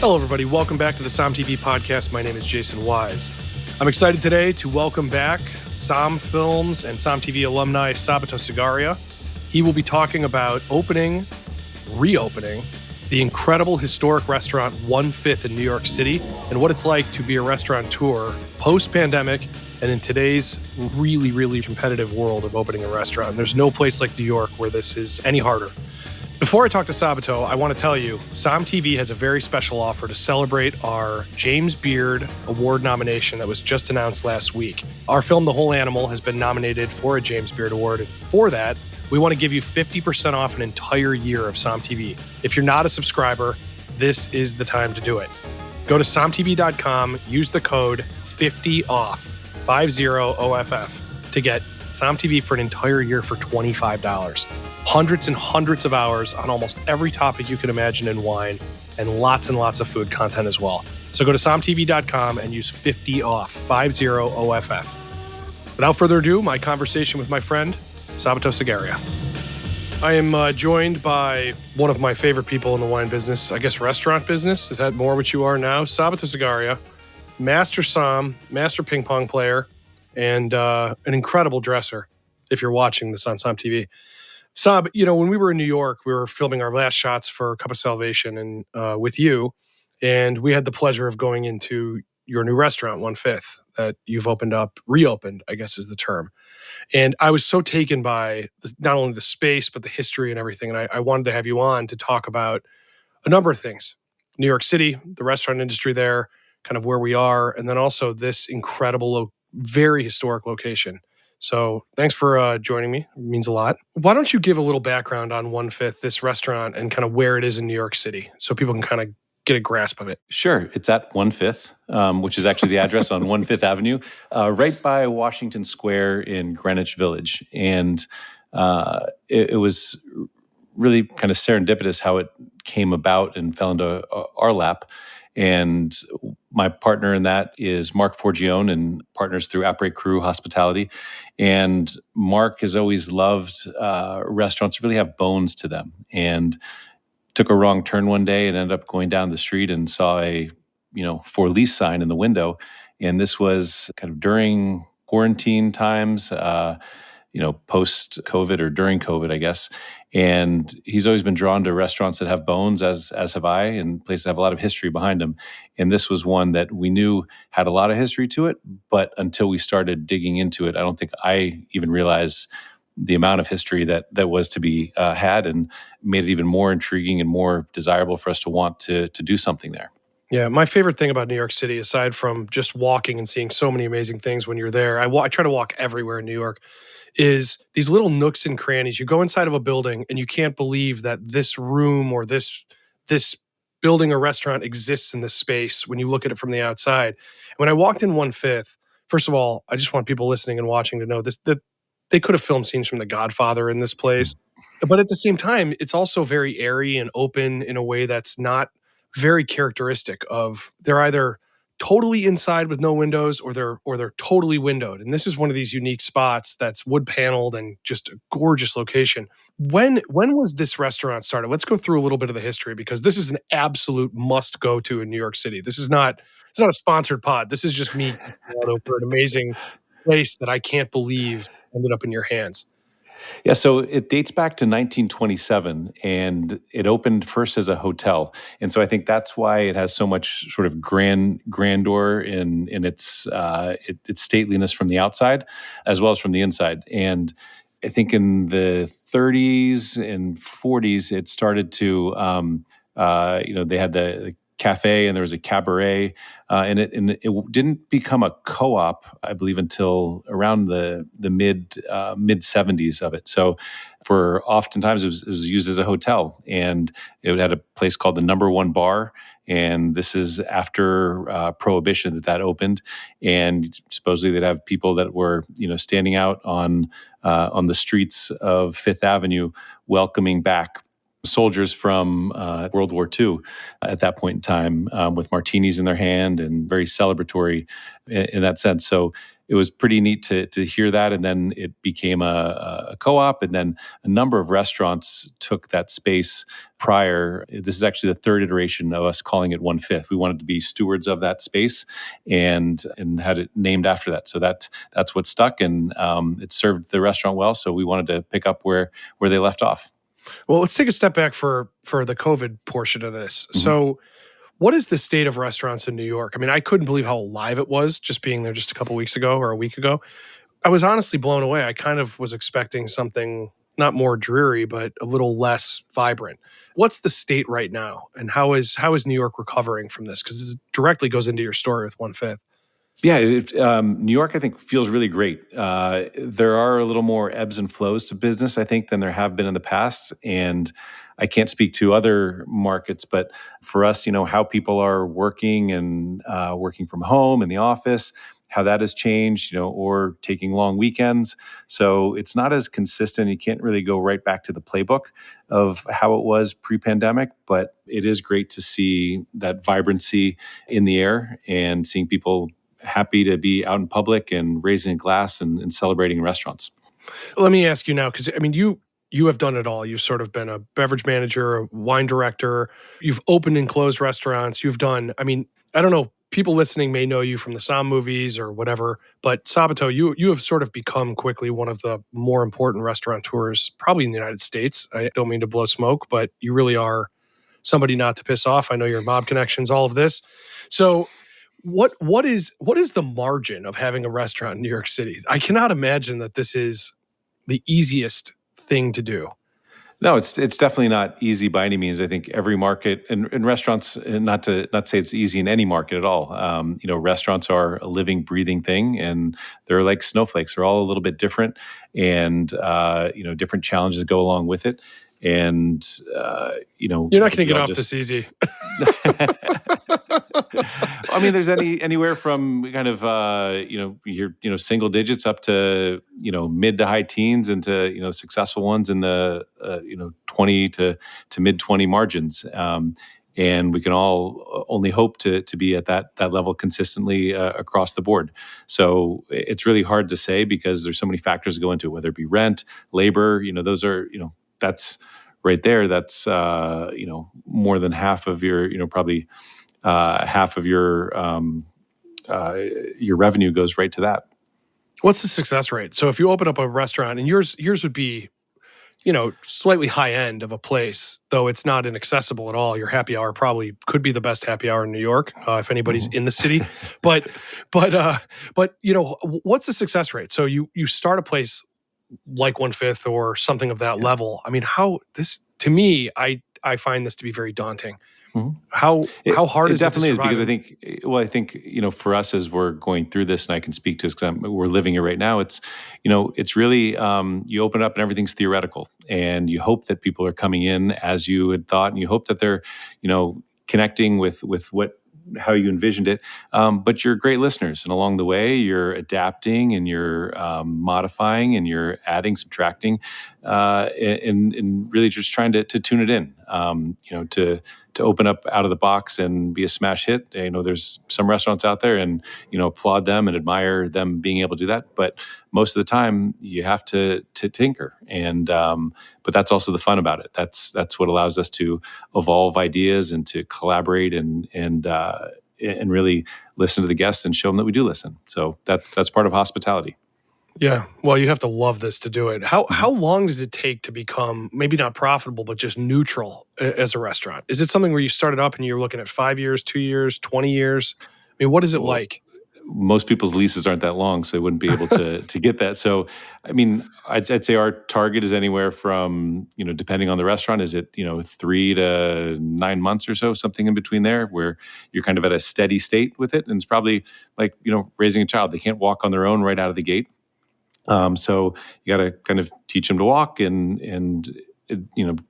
Hello, everybody. Welcome back to the SOMM TV podcast. My name is Jason Wise. I'm excited today to welcome back SOMM Films and SOMM TV alumni Sabato Sagaria. He will be talking about reopening the incredible historic restaurant 1/5 in New York City and what it's like to be a restaurateur post-pandemic and in today's really, really competitive world of opening a restaurant. There's no place like New York where this is any harder. Before I talk to Sabato, I want to tell you, SOMM TV has a very special offer to celebrate our James Beard Award nomination that was just announced last week. Our film, The Whole Animal, has been nominated for a James Beard Award. And for that, we want to give you 50% off an entire year of SOMM TV. If you're not a subscriber, this is the time to do it. Go to sommtv.com, use the code 50OFF, 50OFF, to get SOMM TV for an entire year for $25. Hundreds and hundreds of hours on almost every topic you can imagine in wine, and lots of food content as well. So go to sommtv.com and use 50OFF, 50OFF. Without further ado, my conversation with my friend, Sabato Sagaria. I am joined by one of my favorite people in the wine business, I guess restaurant business. Is that more what you are now? Sabato Sagaria, master somm, master ping pong player, and an incredible dresser, if you're watching this on SOMM TV. Sab, when we were in New York, we were filming our last shots for Cup of Salvation and with you, and we had the pleasure of going into your new restaurant, 1/5, that you've reopened, I guess is the term. And I was so taken by not only the space, but the history and everything. And I wanted to have you on to talk about a number of things. New York City, the restaurant industry there, kind of where we are, and then also this incredible, very historic location. So thanks for joining me. It means a lot. Why don't you give a little background on 1/5, this restaurant, and kind of where it is in New York City so people can kind of get a grasp of it? Sure. It's at 1/5, which is actually the address on 1/5 Avenue, right by Washington Square in Greenwich Village. And it was really kind of serendipitous how it came about and fell into our lap. And my partner in that is Mark Forgione, and partners through Outbreak Crew Hospitality. And Mark has always loved restaurants that really have bones to them. And took a wrong turn one day and ended up going down the street and saw a, for lease sign in the window. And this was kind of during quarantine times, post-COVID or during COVID, I guess. And he's always been drawn to restaurants that have bones, as have I, and places that have a lot of history behind them. And this was one that we knew had a lot of history to it, but until we started digging into it, I don't think I even realized the amount of history that was to be had, and made it even more intriguing and more desirable for us to want to do something there. Yeah, my favorite thing about New York City, aside from just walking and seeing so many amazing things when you're there, I try to walk everywhere in New York, is these little nooks and crannies. You go inside of a building and you can't believe that this room or this building or restaurant exists in this space when you look at it from the outside. When I walked in 1/5, first of all, I just want people listening and watching to know this, that they could have filmed scenes from The Godfather in this place. But at the same time, it's also very airy and open in a way that's not very characteristic of, they're either totally inside with no windows or they're totally windowed. And this is one of these unique spots that's wood paneled and just a gorgeous location. When was this restaurant started? Let's go through a little bit of the history, because this is an absolute must go to in New York City. It's not a sponsored pod. This is just me over an amazing place that I can't believe ended up in your hands. Yeah, so it dates back to 1927, and it opened first as a hotel. And so I think that's why it has so much sort of grandeur in its stateliness from the outside as well as from the inside. And I think in the 30s and 40s, it started to, they had the cafe and there was a cabaret, and it didn't become a co-op, I believe, until around the mid 70s of it. So for oftentimes it was used as a hotel, and it had a place called the Number One Bar. And this is after Prohibition that opened, and supposedly they'd have people that were standing out on the streets of Fifth Avenue welcoming back soldiers from World War II at that point in time, with martinis in their hand and very celebratory in that sense. So it was pretty neat to hear that. And then it became a co-op, and then a number of restaurants took that space prior. This is actually the third iteration of us calling it 1/5. We wanted to be stewards of that space and had it named after that. So that's what stuck, and it served the restaurant well. So we wanted to pick up where they left off. Well, let's take a step back for the COVID portion of this. Mm-hmm. So, what is the state of restaurants in New York? I mean, I couldn't believe how alive it was just being there just a couple weeks ago or a week ago. I was honestly blown away. I kind of was expecting something not more dreary, but a little less vibrant. What's the state right now, and how is New York recovering from this? Because it directly goes into your story with 1/5. Yeah, New York, I think, feels really great. There are a little more ebbs and flows to business, I think, than there have been in the past. And I can't speak to other markets, but for us, how people are working and working from home in the office, how that has changed, or taking long weekends. So it's not as consistent. You can't really go right back to the playbook of how it was pre-pandemic, but it is great to see that vibrancy in the air and seeing people happy to be out in public and raising a glass and celebrating in restaurants. Let me ask you now, because I mean, you have done it all. You've sort of been a beverage manager, a wine director. You've opened and closed restaurants. You've done, I mean, I don't know, people listening may know you from the SOMM movies or whatever, but Sabato, you have sort of become quickly one of the more important restaurateurs probably in the United States. I don't mean to blow smoke, but you really are somebody not to piss off. I know your mob connections, all of this. So what is the margin of having a restaurant in New York City? I cannot imagine that this is the easiest thing to do. No, it's definitely not easy by any means. I think every market and restaurants, and not to say it's easy in any market at all. Restaurants are a living, breathing thing, and they're like snowflakes. They're all a little bit different, and different challenges go along with it. And you're not going to get off this easy. I mean, there's anywhere from kind of your single digits up to mid to high teens, into successful ones in the 20 to mid 20 margins, and we can all only hope to be at that level consistently across the board. So it's really hard to say because there's so many factors that go into it, whether it be rent, labor. Those are that's right there. That's more than half of your probably. Half of your revenue goes right to that. What's the success rate? So if you open up a restaurant, and yours would be, slightly high end of a place, though it's not inaccessible at all. Your happy hour probably could be the best happy hour in New York, if anybody's in the city. But what's the success rate? So you start a place like 1/5 or something of that level. I mean, to me, I find this to be very daunting. Mm-hmm. How hard is it to survive? Definitely is, because I think for us, as we're going through this, and I can speak to this because we're living it right now. It's it's really you open up and everything's theoretical, and you hope that people are coming in as you had thought, and you hope that they're connecting with how you envisioned it. But you're great listeners, and along the way, you're adapting and you're modifying and you're adding, subtracting, and really just trying to tune it in. To open up out of the box and be a smash hit. There's some restaurants out there, and applaud them and admire them being able to do that. But most of the time, you have to tinker, and but that's also the fun about it. That's what allows us to evolve ideas and to collaborate and really listen to the guests and show them that we do listen. So that's part of hospitality. Yeah. Well, you have to love this to do it. How long does it take to become maybe not profitable, but just neutral as a restaurant? Is it something where you started up and you're looking at 5 years, 2 years, 20 years? I mean, what is it like? Most people's leases aren't that long, so they wouldn't be able to get that. So, I mean, I'd say our target is anywhere from, depending on the restaurant, is it, 3 to 9 months or so, something in between there, where you're kind of at a steady state with it. And it's probably like, raising a child. They can't walk on their own right out of the gate. So you got to kind of teach them to walk, and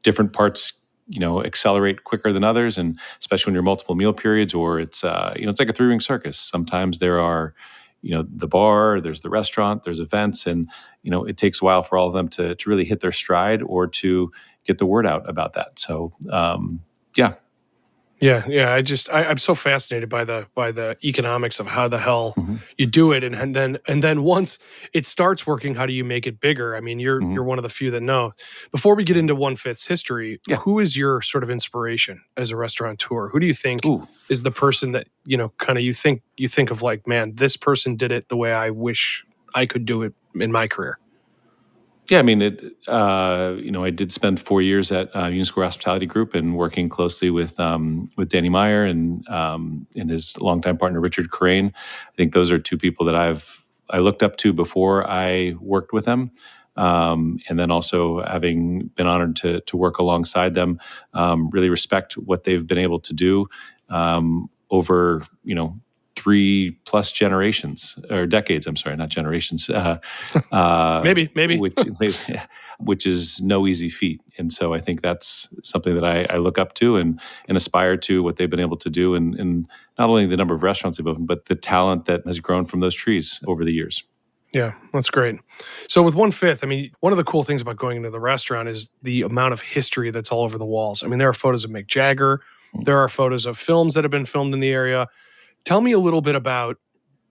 different parts, accelerate quicker than others, and especially when you're multiple meal periods, or it's it's like a 3-ring circus. Sometimes there are, the bar, there's the restaurant, there's events, and it takes a while for all of them to really hit their stride, or to get the word out about that. So yeah. Yeah. I'm so fascinated by the economics of how the hell Mhm. you do it, and then once it starts working, how do you make it bigger? I mean, you're Mhm. one of the few that know. Before we get into One Fifth's history, Yeah. who is your sort of inspiration as a restaurateur? Who do you think Ooh. is the person that kind of you think of like, man, this person did it the way I wish I could do it in my career? Yeah, I mean, I did spend 4 years at Union Square Hospitality Group and working closely with Danny Meyer and his longtime partner Richard Crane. I think those are two people that I looked up to before I worked with them, and then also having been honored to work alongside them, really respect what they've been able to do over 3+ generations or decades. I'm sorry, not generations. Maybe. Which is no easy feat. And so I think that's something that I look up to and aspire to what they've been able to do, and not only the number of restaurants they've opened, but the talent that has grown from those trees over the years. Yeah, that's great. So with One Fifth, I mean, one of the cool things about going into the restaurant is the amount of history that's all over the walls. I mean, there are photos of Mick Jagger, there are photos of films that have been filmed in the area. Tell me a little bit about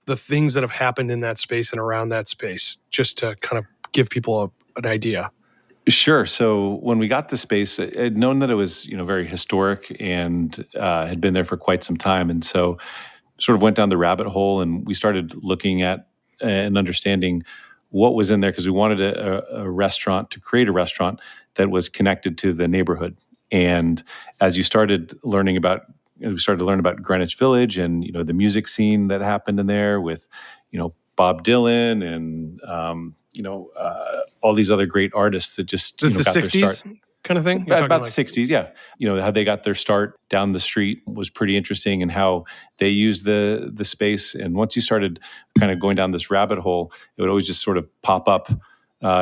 the things that have happened in that space and around that space, just to kind of give people an idea. Sure. So when we got the space, I'd known that it was very historic and had been there for quite some time, and so sort of went down the rabbit hole, and we started looking at and understanding what was in there, because we wanted a restaurant to create a restaurant that was connected to the neighborhood. And as you started learning about, we started to learn about Greenwich Village and the music scene that happened in there with Bob Dylan and all these other great artists that just Just the got their start. 60s kind of thing? You're talking About like the 60s, yeah. How they got their start down the street was pretty interesting, and how they used the space. And once you started kind of going down this rabbit hole, it would always just sort of pop up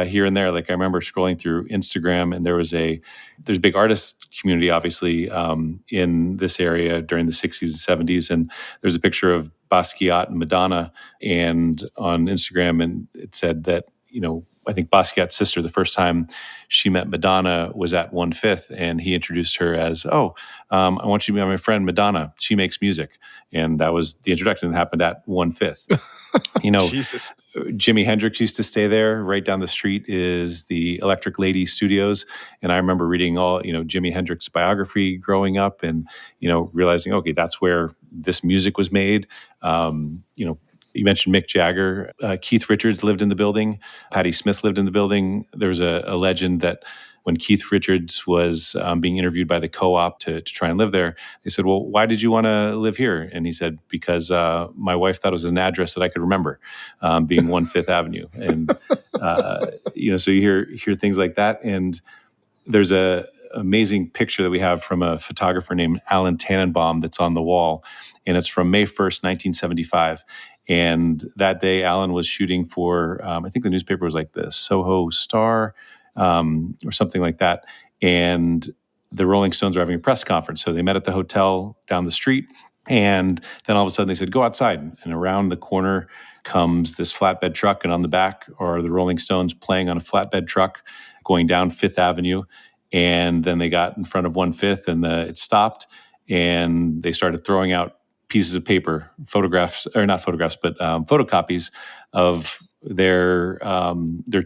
here and there. Like I remember scrolling through Instagram, and there's a big artist community, obviously, in this area during the 60s and 70s. And there's a picture of Basquiat and Madonna, and on Instagram, and it said that, I think Basquiat's sister, the first time she met Madonna was at One Fifth, and he introduced her as, I want you to be my friend Madonna. She makes music. And that was the introduction that happened at One Fifth. Jesus. Jimi Hendrix used to stay there. Right down the street is the Electric Lady Studios. And I remember reading all, Jimi Hendrix biography growing up, and, realizing, okay, that's where this music was made. You mentioned Mick Jagger. Keith Richards lived in the building. Patti Smith lived in the building. There's a legend that when Keith Richards was being interviewed by the Co-op to try and live there, they said, well, why did you want to live here? And he said, because my wife thought it was an address that I could remember, being 1 Fifth Avenue. And, so you hear things like that. And there's a amazing picture that we have from a photographer named Alan Tannenbaum that's on the wall. And it's from May 1st, 1975. And that day, Alan was shooting for, I think the newspaper was like the Soho Star or something like that. And the Rolling Stones were having a press conference. So they met at the hotel down the street. And then all of a sudden they said, go outside. And around the corner comes this flatbed truck. And on the back are the Rolling Stones playing on a flatbed truck going down Fifth Avenue. And then they got in front of One Fifth, and it stopped. And they started throwing out pieces of paper, photographs, or not photographs, but photocopies of their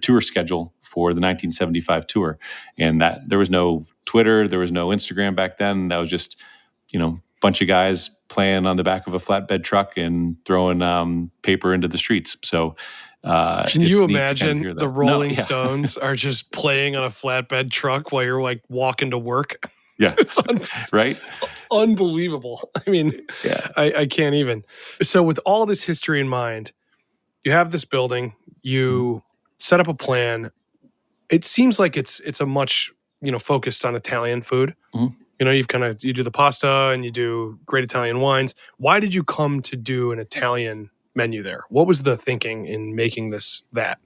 tour schedule for the 1975 tour. And that there was no Twitter, there was no Instagram back then. That was just, bunch of guys playing on the back of a flatbed truck and throwing paper into the streets. So can you imagine the Rolling yeah. Stones are just playing on a flatbed truck while you're like walking to work? Yeah. It's right? Unbelievable. I mean, yeah. I can't even. So with all this history in mind, you have this building, you set up a plan. It seems like it's a much, focused on Italian food. Mm-hmm. You do the pasta and you do great Italian wines. Why did you come to do an Italian menu there? What was the thinking in making that?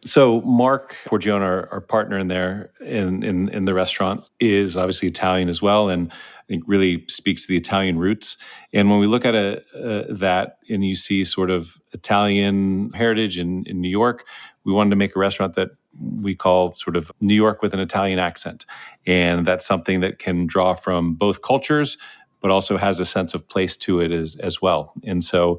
So Mark Forgione, our partner in there in the restaurant, is obviously Italian as well, and I think really speaks to the Italian roots. And when we look at that and you see sort of Italian heritage in New York, we wanted to make a restaurant that we call sort of New York with an Italian accent. And that's something that can draw from both cultures, but also has a sense of place to it as well. And so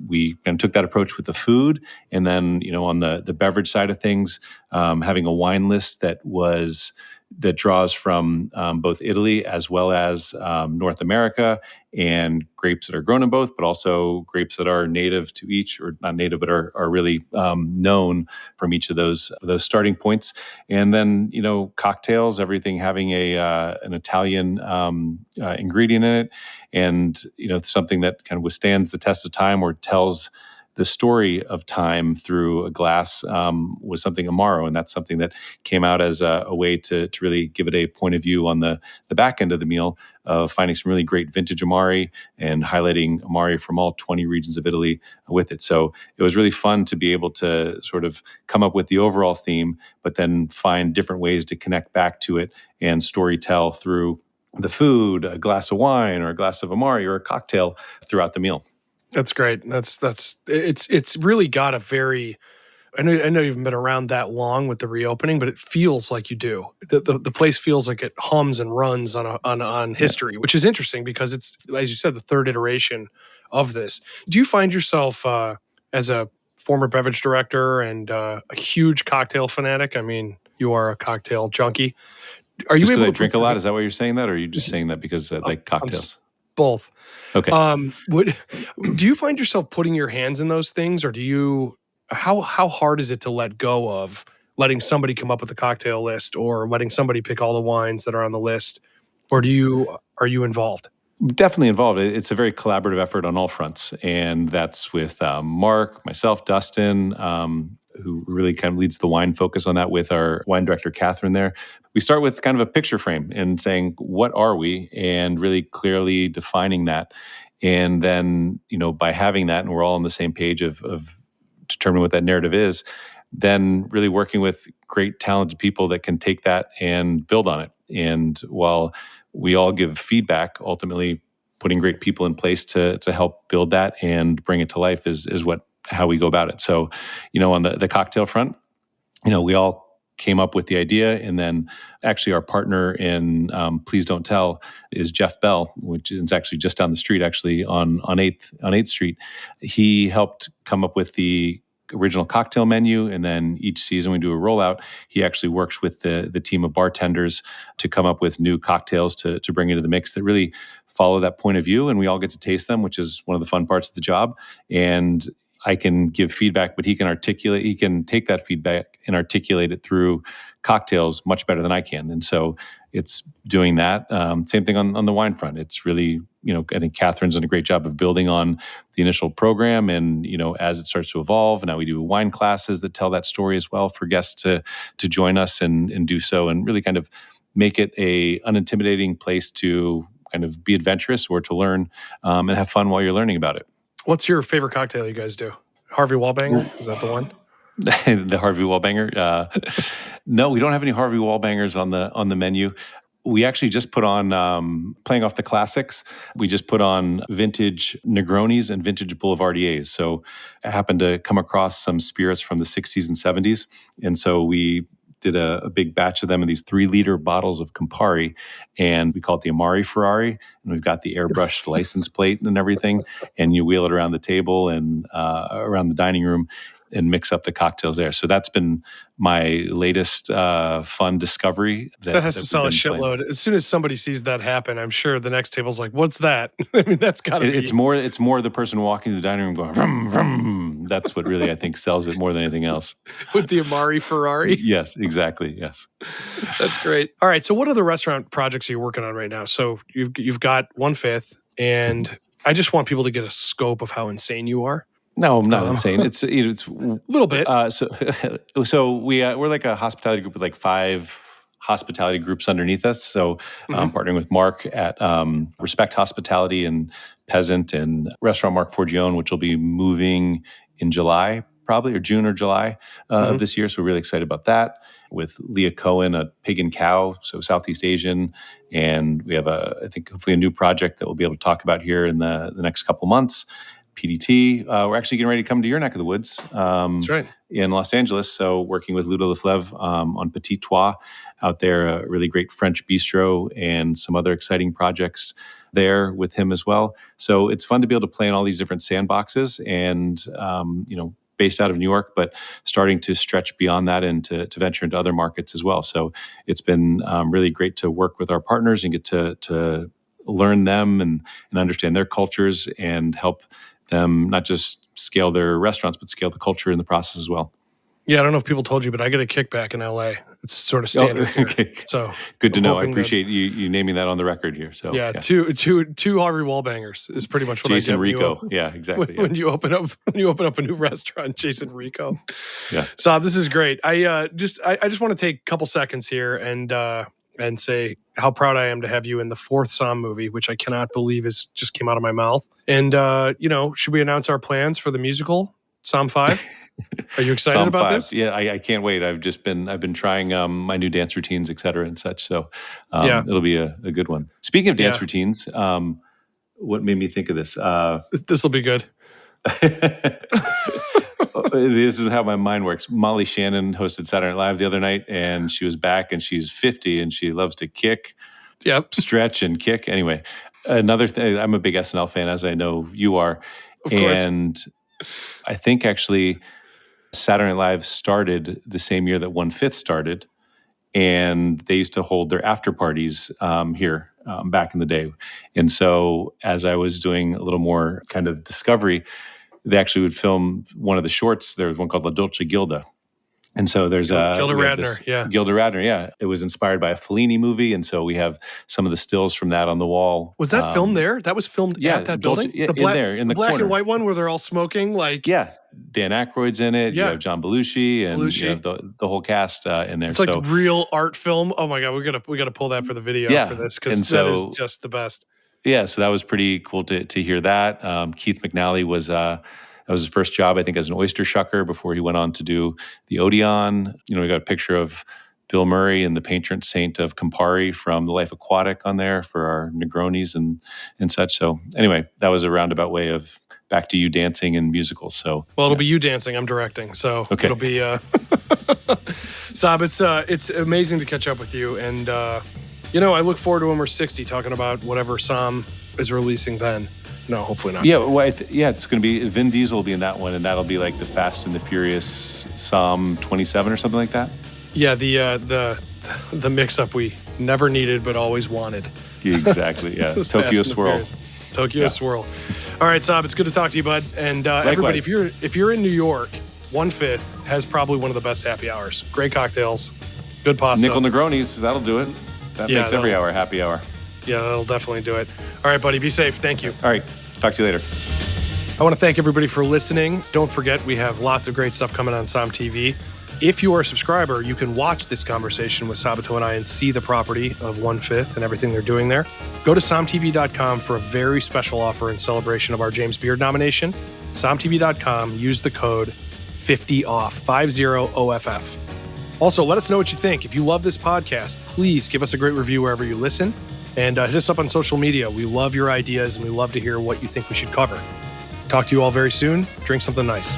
we kind of took that approach with the food. And then, on the beverage side of things, having a wine list that draws from both Italy as well as North America, and grapes that are grown in both, but also grapes that are native to each, or not native, but are really known from each of those starting points. And then, cocktails, everything having an Italian ingredient in it, and something that kind of withstands the test of time or tells the story of time through a glass, was something Amaro, and that's something that came out as a way to really give it a point of view on the back end of the meal, of finding some really great vintage Amari and highlighting Amari from all 20 regions of Italy with it. So it was really fun to be able to sort of come up with the overall theme, but then find different ways to connect back to it and story tell through the food, a glass of wine or a glass of Amari or a cocktail throughout the meal. That's great. It's really got a very, I know you've been around that long with the reopening, but it feels like you do. The place feels like it hums and runs on history, which is interesting because it's, as you said, the third iteration of this. Do you find yourself as a former beverage director and a huge cocktail fanatic? I mean, you are a cocktail junkie. Are you able to drink a lot? Is that why you're saying that, or are you just saying that because I like cocktails? Both. Okay. Do you find yourself putting your hands in those things, or how hard is it to let go of letting somebody come up with a cocktail list or letting somebody pick all the wines that are on the list? Or are you involved? Definitely involved. It's a very collaborative effort on all fronts. And that's with Mark, myself, Dustin, who really kind of leads the wine focus on that, with our wine director, Catherine, there. We start with kind of a picture frame and saying, what are we? And really clearly defining that. And then, by having that, and we're all on the same page of determining what that narrative is, then really working with great, talented people that can take that and build on it. And while we all give feedback, ultimately putting great people in place to help build that and bring it to life is how we go about it. So, on the cocktail front, we all came up with the idea, and then actually our partner in Please Don't Tell is Jeff Bell, which is actually just down the street, actually on 8th Street. He helped come up with the original cocktail menu, and then each season we do a rollout. He actually works with the team of bartenders to come up with new cocktails to bring into the mix that really follow that point of view, and we all get to taste them, which is one of the fun parts of the job. And I can give feedback, but he can take that feedback and articulate it through cocktails much better than I can. And so it's doing that. Same thing on the wine front. It's really, I think Catherine's done a great job of building on the initial program. And, as it starts to evolve, now we do wine classes that tell that story as well for guests to join us and do so, and really kind of make it a unintimidating place to kind of be adventurous or to learn and have fun while you're learning about it. What's your favorite cocktail you guys do? Harvey Wallbanger? Is that the one? The Harvey Wallbanger? No, we don't have any Harvey Wallbangers on the menu. We actually just put on, playing off the classics, we just put on vintage Negronis and vintage Boulevardiers. So I happened to come across some spirits from the 60s and 70s. And so we did a big batch of them in these 3-liter bottles of Campari, and we call it the Amari Ferrari. And we've got the airbrushed license plate and everything. And you wheel it around the table and around the dining room and mix up the cocktails there. So that's been my latest fun discovery. That has to sell a shitload. Playing. As soon as somebody sees that happen, I'm sure the next table's like, "What's that?" I mean, that's got to be. It's more the person walking to the dining room going, "Vroom, vroom." That's what really I think sells it more than anything else. With the Amari Ferrari. Yes, exactly. Yes, that's great. All right. So, what other restaurant projects are you working on right now? So you've got 1/5, and I just want people to get a scope of how insane you are. No, I'm not insane. It's a little bit. So we're like a hospitality group with like 5 hospitality groups underneath us. So partnering with Mark at Respect Hospitality and Peasant and Restaurant Mark Forgione, which will be moving in July, probably, or June or July of this year. So we're really excited about that. With Leah Cohen, a Pig and Cow, so Southeast Asian. And we have I think hopefully a new project that we'll be able to talk about here in the next couple months. PDT. We're actually getting ready to come to your neck of the woods. That's right. In Los Angeles. So working with Ludo Leflevre on Petit Trois out there, a really great French bistro, and some other exciting projects there with him as well. So it's fun to be able to play in all these different sandboxes and, based out of New York, but starting to stretch beyond that and to venture into other markets as well. So it's been really great to work with our partners and get to learn them and understand their cultures and help them not just scale their restaurants, but scale the culture in the process as well. Yeah, I don't know if people told you, but I get a kickback in LA. It's sort of standard here. Okay. So good to know. I appreciate you naming that on the record here. So yeah. Two Harvey Wallbangers is pretty much what Jason I get. Rico. Yeah, exactly. When you open up a new restaurant, Jason Rico. Yeah. So this is great. I just want to take a couple seconds here and say how proud I am to have you in the 4th SOMM movie, which I cannot believe just came out of my mouth. And should we announce our plans for the musical SOMM 5? Are you excited about this? Yeah, I can't wait. I've been trying my new dance routines, et cetera, and such. So it'll be a good one. Speaking of dance routines, what made me think of this? This will be good. This is how my mind works. Molly Shannon hosted Saturday Night Live the other night, and she was back, and she's 50, and she loves to kick, stretch, and kick. Anyway, another thing, I'm a big SNL fan, as I know you are. Of course. And I think actually Saturday Night Live started the same year that 1/5 started, and they used to hold their after parties here back in the day. And so as I was doing a little more kind of discovery, they actually would film one of the shorts. There was one called La Dolce Gilda. And so there's Gilda Radner, Gilda Radner, yeah. It was inspired by a Fellini movie, and so we have some of the stills from that on the wall. Was that filmed there? That was filmed at that building? In the black corner. And white one where they're all smoking? Yeah. Dan Aykroyd's in it. Yeah. You have John Belushi and you have the whole cast in there. It's like real art film. Oh my God, we gotta pull that for the video for this, because that is just the best. Yeah, so that was pretty cool to hear that. Keith McNally was that was his first job, I think, as an oyster shucker before he went on to do the Odeon. We got a picture of Bill Murray and the patron saint of Campari from The Life Aquatic on there for our Negronis and such. So anyway, that was a roundabout way of back to you dancing and musicals. So it'll be you dancing. I'm directing, so it'll be. Sab, it's amazing to catch up with you, and I look forward to when we're 60 talking about whatever SOMM is releasing then. No, hopefully not. Yeah, well, it's going to be Vin Diesel will be in that one, and that'll be like the Fast and the Furious SOMM 27 or something like that. Yeah, the mix-up we never needed but always wanted. Exactly. Yeah, Tokyo Swirl. Tokyo Swirl. All right, Saab, it's good to talk to you, bud. And everybody, if you're in New York, 1/5 has probably one of the best happy hours. Great cocktails, good pasta. Nickel Negronis, that'll do it. That makes every hour happy hour. Yeah, that'll definitely do it. All right, buddy, be safe. Thank you. All right, talk to you later. I want to thank everybody for listening. Don't forget, we have lots of great stuff coming on SOMM TV. If you are a subscriber, you can watch this conversation with Sabato and I and see the property of 1/5 and everything they're doing there. Go to SOMMTV.com for a very special offer in celebration of our James Beard nomination. SOMMTV.com, use the code 50OFF, 50OFF. Also, let us know what you think. If you love this podcast, please give us a great review wherever you listen, and hit us up on social media. We love your ideas, and we love to hear what you think we should cover. Talk to you all very soon. Drink something nice.